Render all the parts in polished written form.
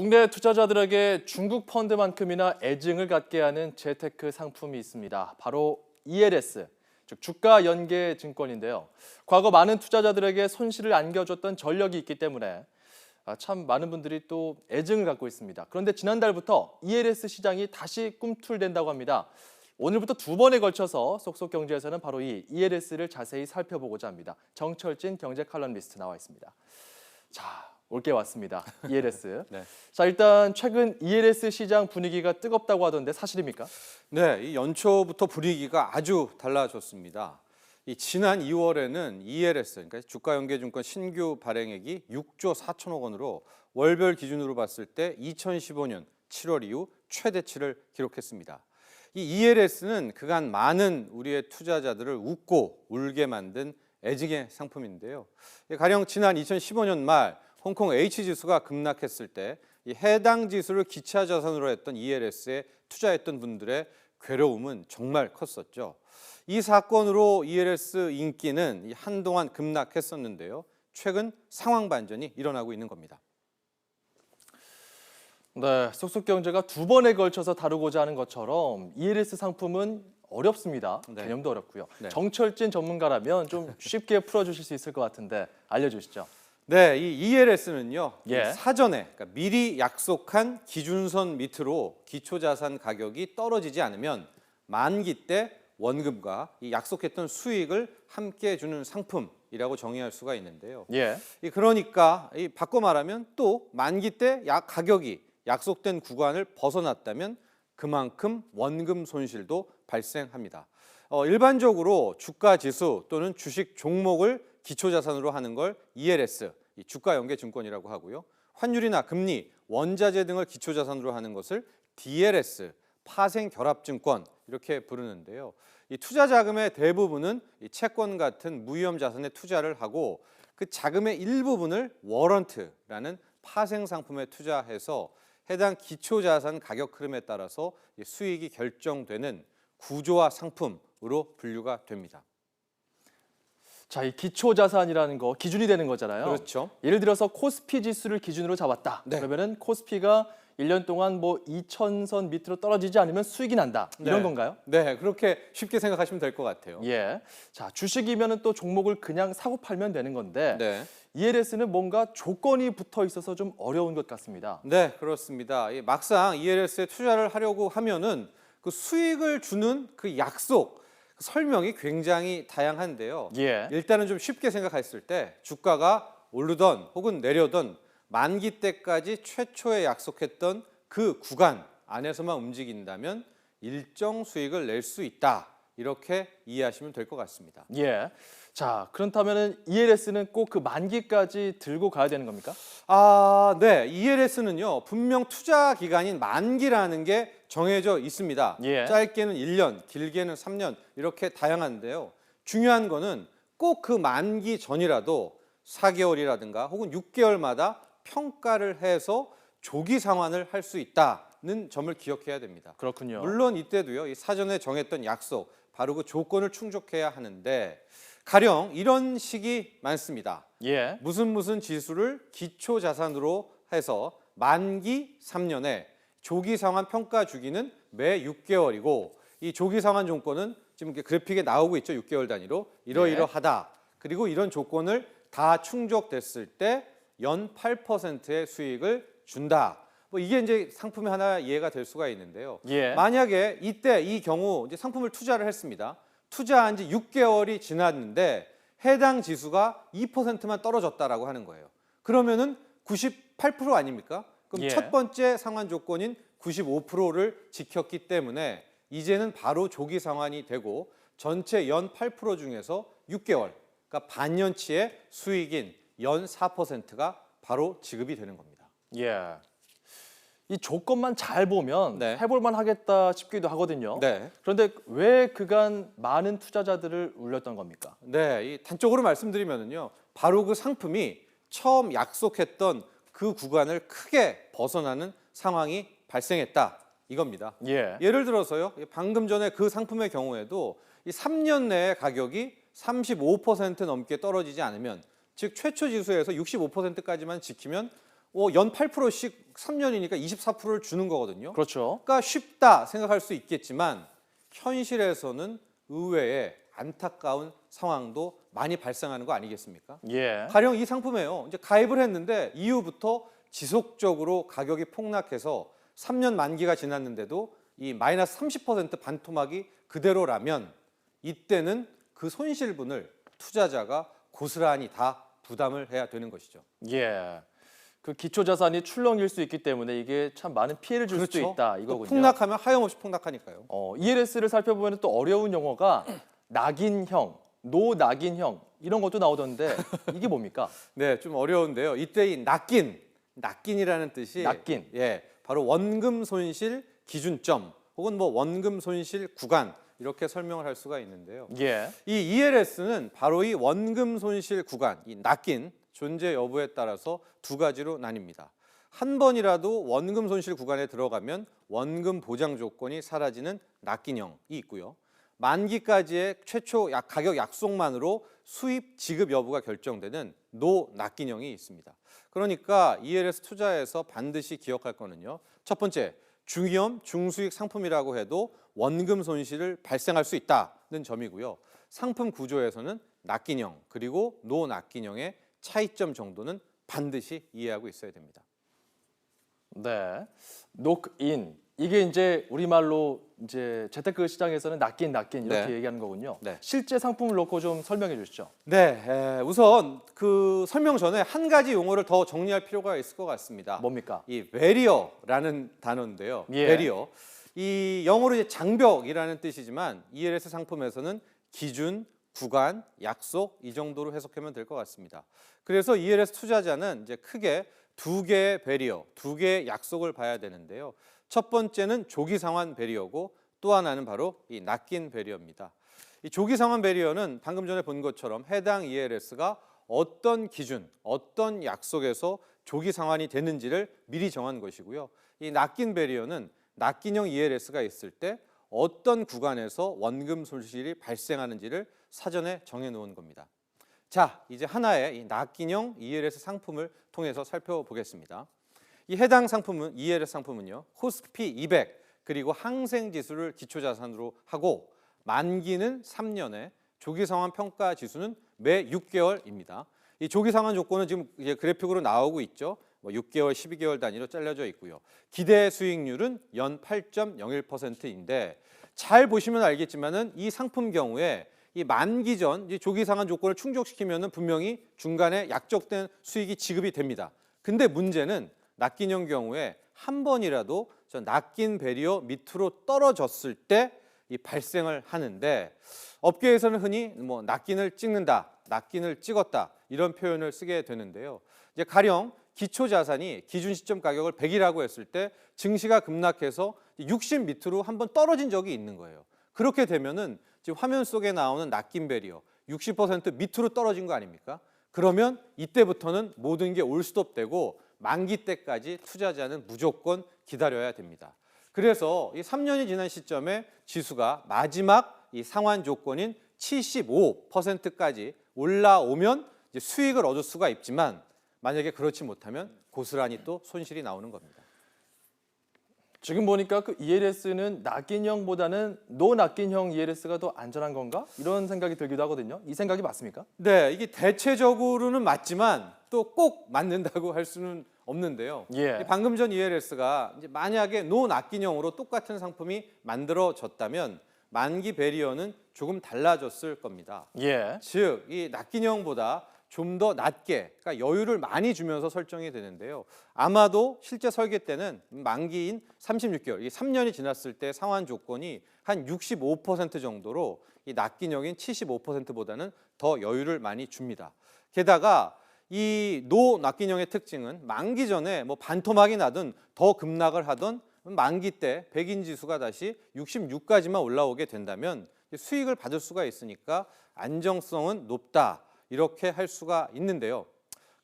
국내 투자자들에게 중국 펀드만큼이나 애증을 갖게 하는 재테크 상품이 있습니다. 바로 ELS, 즉 주가 연계 증권인데요. 과거 많은 투자자들에게 손실을 안겨줬던 전력이 있기 때문에 참 많은 분들이 또 애증을 갖고 있습니다. 그런데 지난달부터 ELS 시장이 다시 꿈틀댄다고 합니다. 오늘부터 두 번에 걸쳐서 쏙쏙경제에서는 바로 이 ELS를 자세히 살펴보고자 합니다. 정철진 경제 칼럼니스트 나와 있습니다. 자, 올게 왔습니다. ELS. 네. 자, 일단 최근 ELS 시장 분위기가 뜨겁다고 하던데 사실입니까? 네, 이 연초부터 분위기가 아주 달라졌습니다. 이 지난 2월에는 ELS, 그러니까 주가연계증권 신규 발행액이 6조 4천억 원으로 월별 기준으로 봤을 때 2015년 7월 이후 최대치를 기록했습니다. 이 ELS는 그간 많은 우리의 투자자들을 웃고 울게 만든 애증의 상품인데요. 가령 지난 2015년 말 홍콩 H지수가 급락했을 때 이 해당 지수를 기차 자산으로 했던 ELS에 투자했던 분들의 괴로움은 정말 컸었죠. 이 사건으로 ELS 인기는 한동안 급락했었는데요. 최근 상황 반전이 일어나고 있는 겁니다. 네, 쏙쏙경제가 두 번에 걸쳐서 다루고자 하는 것처럼 ELS 상품은 어렵습니다. 네. 개념도 어렵고요. 네. 정철진 전문가라면 좀 쉽게 풀어주실 수 있을 것 같은데 알려주시죠. 네, 이 ELS는요. 예. 사전에 그러니까 미리 약속한 기준선 밑으로 기초자산 가격이 떨어지지 않으면 만기 때 원금과 이 약속했던 수익을 함께 주는 상품이라고 정의할 수가 있는데요. 예. 그러니까 바꿔 말하면 또 만기 때 가격이 약속된 구간을 벗어났다면 그만큼 원금 손실도 발생합니다. 일반적으로 주가 지수 또는 주식 종목을 기초자산으로 하는 걸 ELS, 주가 연계 증권이라고 하고요. 환율이나 금리, 원자재 등을 기초자산으로 하는 것을 DLS, 파생 결합 증권 이렇게 부르는데요. 이 투자 자금의 대부분은 이 채권 같은 무위험 자산에 투자를 하고 그 자금의 일부분을 워런트라는 파생 상품에 투자해서 해당 기초자산 가격 흐름에 따라서 수익이 결정되는 구조화 상품으로 분류가 됩니다. 자, 이 기초자산이라는 거 기준이 되는 거잖아요. 그렇죠. 예를 들어서 코스피 지수를 기준으로 잡았다. 네. 그러면은 코스피가 1년 동안 뭐 2000선 밑으로 떨어지지 않으면 수익이 난다. 이런 네. 건가요? 네, 그렇게 쉽게 생각하시면 될 것 같아요. 예. 자, 주식이면은 또 종목을 그냥 사고 팔면 되는 건데 네. ELS는 뭔가 조건이 붙어 있어서 좀 어려운 것 같습니다. 네, 그렇습니다. 막상 ELS에 투자를 하려고 하면은 그 수익을 주는 그 약속, 그 설명이 굉장히 다양한데요. 예. 일단은 좀 쉽게 생각했을 때 주가가 오르던 혹은 내려던 만기 때까지 최초에 약속했던 그 구간 안에서만 움직인다면 일정 수익을 낼 수 있다. 이렇게 이해하시면 될 것 같습니다. 예. 자, 그렇다면은 ELS는 꼭 그 만기까지 들고 가야 되는 겁니까? 네. ELS는요. 분명 투자 기간인 만기라는 게 정해져 있습니다. 예. 짧게는 1년, 길게는 3년 이렇게 다양한데요. 중요한 거는 꼭 그 만기 전이라도 4개월이라든가 혹은 6개월마다 평가를 해서 조기 상환을 할 수 있다는 점을 기억해야 됩니다. 그렇군요. 물론 이때도요. 이 사전에 정했던 약속, 바로 그 조건을 충족해야 하는데 가령 이런 식이 많습니다. 예. 무슨 지수를 기초 자산으로 해서 만기 3년에 조기 상환 평가 주기는 매 6개월이고 이 조기 상환 조건은 지금 그래픽에 나오고 있죠. 6개월 단위로 이러이러하다. 그리고 이런 조건을 다 충족됐을 때 연 8%의 수익을 준다. 뭐 이게 이제 상품의 하나 이해가 될 수가 있는데요. 예. 만약에 이때 이 경우 이제 상품을 투자를 했습니다. 투자한 지 6개월이 지났는데 해당 지수가 2%만 떨어졌다라고 하는 거예요. 그러면은 98% 아닙니까? 그럼 예. 첫 번째 상환 조건인 95%를 지켰기 때문에 이제는 바로 조기 상환이 되고 전체 연 8% 중에서 6개월, 그러니까 반년치의 수익인 연 4%가 바로 지급이 되는 겁니다. 예. 이 조건만 잘 보면 네. 해볼만 하겠다 싶기도 하거든요. 네. 그런데 왜 그간 많은 투자자들을 울렸던 겁니까? 네, 이 단적으로 말씀드리면요, 바로 그 상품이 처음 약속했던 그 구간을 크게 벗어나는 상황이 발생했다 이겁니다. 예. 예를 들어서요, 방금 전에 그 상품의 경우에도 이 3년 내에 가격이 35% 넘게 떨어지지 않으면, 즉 최초 지수에서 65%까지만 지키면 연 8%씩 3년이니까 24%를 주는 거거든요. 그렇죠. 그러니까 쉽다 생각할 수 있겠지만 현실에서는 의외의 안타까운 상황도 많이 발생하는 거 아니겠습니까? 예. 가령 이 상품에요. 이제 가입을 했는데 이후부터 지속적으로 가격이 폭락해서 3년 만기가 지났는데도 이 마이너스 30% 반토막이 그대로라면 이때는 그 손실분을 투자자가 고스란히 다 부담을 해야 되는 것이죠. 예. 그 기초 자산이 출렁일 수 있기 때문에 이게 참 많은 피해를 줄 수도 있다 또 이거군요. 폭락하면 하염없이 폭락하니까요. ELS를 살펴보면 또 어려운 용어가 낙인형, 노낙인형 이런 것도 나오던데 이게 뭡니까? 네, 좀 어려운데요. 이때 이 낙긴이라는 뜻이 낙긴. 예, 바로 원금 손실 기준점 혹은 뭐 원금 손실 구간 이렇게 설명을 할 수가 있는데요. 예. 이 ELS는 바로 이 원금 손실 구간, 이 낙긴 존재 여부에 따라서 두 가지로 나뉩니다. 한 번이라도 원금 손실 구간에 들어가면 원금 보장 조건이 사라지는 낙긴형이 있고요. 만기까지의 최초 가격 약속만으로 수입 지급 여부가 결정되는 노낙긴형이 있습니다. 그러니까 ELS 투자에서 반드시 기억할 거는요. 첫 번째, 중위험, 중수익 상품이라고 해도 원금 손실을 발생할 수 있다는 점이고요. 상품 구조에서는 낙긴형 그리고 노낙긴형의 차이점 정도는 반드시 이해하고 있어야 됩니다. 네. 녹인 이게 이제 우리말로 이제 재테크 시장에서는 낙긴 이렇게 네. 얘기하는 거군요. 네. 실제 상품을 놓고 좀 설명해 주시죠. 네, 우선 그 설명 전에 한 가지 용어를 더 정리할 필요가 있을 것 같습니다. 뭡니까? 이 베리어라는 단어인데요. 예. 베리어. 이 영어로 이제 장벽이라는 뜻이지만 ELS 상품에서는 기준, 구간, 약속 이 정도로 해석하면 될 것 같습니다. 그래서 ELS 투자자는 이제 크게 두 개의 베리어, 두 개의 약속을 봐야 되는데요. 첫 번째는 조기 상환 베리어고 또 하나는 바로 이 낚인 베리어입니다. 이 조기 상환 베리어는 방금 전에 본 것처럼 해당 ELS가 어떤 기준, 어떤 약속에서 조기 상환이 되는지를 미리 정한 것이고요. 이 낚인 베리어는 낚인형 ELS가 있을 때 어떤 구간에서 원금 손실이 발생하는지를 사전에 정해 놓은 겁니다. 자, 이제 하나의 이 낚인형 ELS 상품을 통해서 살펴보겠습니다. 이 해당 상품은 ELS 상품은요. 코스피 200 그리고 항생 지수를 기초 자산으로 하고 만기는 3년에 조기 상환 평가 지수는 매 6개월입니다. 이 조기 상환 조건은 지금 이제 그래픽으로 나오고 있죠. 6개월, 12개월 단위로 잘려져 있고요. 기대 수익률은 연 8.01%인데 잘 보시면 알겠지만은 이 상품 경우에 이 만기 전 조기 상환 조건을 충족시키면은 분명히 중간에 약정된 수익이 지급이 됩니다. 근데 문제는 낚인형 경우에 한 번이라도 저 낚인 베리어 밑으로 떨어졌을 때 이 발생을 하는데 업계에서는 흔히 뭐 낚인을 찍는다, 낚인을 찍었다 이런 표현을 쓰게 되는데요. 이제 가령 기초 자산이 기준 시점 가격을 100이라고 했을 때 증시가 급락해서 60 밑으로 한번 떨어진 적이 있는 거예요. 그렇게 되면은 지금 화면 속에 나오는 낚인 베리어 60% 밑으로 떨어진 거 아닙니까? 그러면 이때부터는 모든 게 올스톱되고 만기 때까지 투자자는 무조건 기다려야 됩니다. 그래서 이 3년이 지난 시점에 지수가 마지막 이 상환 조건인 75%까지 올라오면 이제 수익을 얻을 수가 있지만 만약에 그렇지 못하면 고스란히 또 손실이 나오는 겁니다. 지금 보니까 그 ELS는 낚인형보다는 노낚인형 ELS가 더 안전한 건가? 이런 생각이 들기도 하거든요. 이 생각이 맞습니까? 네, 이게 대체적으로는 맞지만 또 꼭 맞는다고 할 수는 없는데요. 예. 방금 전 ELS가 이제 만약에 노낚인형으로 똑같은 상품이 만들어졌다면 만기 베리어는 조금 달라졌을 겁니다. 예. 즉, 이 낚인형보다 좀 더 낮게, 그러니까 여유를 많이 주면서 설정이 되는데요. 아마도 실제 설계 때는 만기인 36개월, 이 3년이 지났을 때 상환 조건이 한 65% 정도로 이 낚인형인 75%보다는 더 여유를 많이 줍니다. 게다가 이 노낚인형의 특징은 만기 전에 뭐 반토막이 나든 더 급락을 하던 만기 때 백인 지수가 다시 66까지만 올라오게 된다면 수익을 받을 수가 있으니까 안정성은 높다. 이렇게 할 수가 있는데요.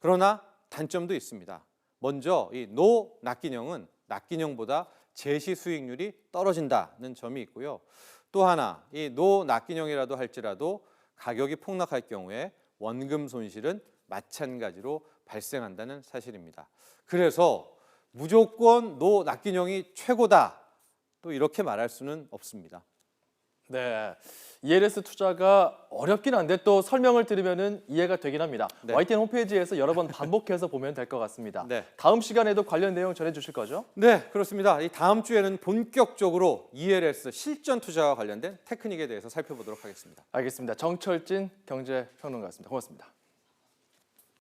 그러나 단점도 있습니다. 먼저 이 노낚인형은 낚인형보다 제시 수익률이 떨어진다는 점이 있고요. 또 하나 이 노낚인형이라도 할지라도 가격이 폭락할 경우에 원금 손실은 마찬가지로 발생한다는 사실입니다. 그래서 무조건 노 낙균형이 최고다. 또 이렇게 말할 수는 없습니다. 네, ELS 투자가 어렵긴 한데 또 설명을 들으면은 이해가 되긴 합니다. 네. YTN 홈페이지에서 여러 번 반복해서 보면 될 것 같습니다. 네. 다음 시간에도 관련 내용 전해주실 거죠? 네, 그렇습니다. 이 다음 주에는 본격적으로 ELS 실전 투자와 관련된 테크닉에 대해서 살펴보도록 하겠습니다. 알겠습니다. 정철진 경제평론가였습니다. 고맙습니다.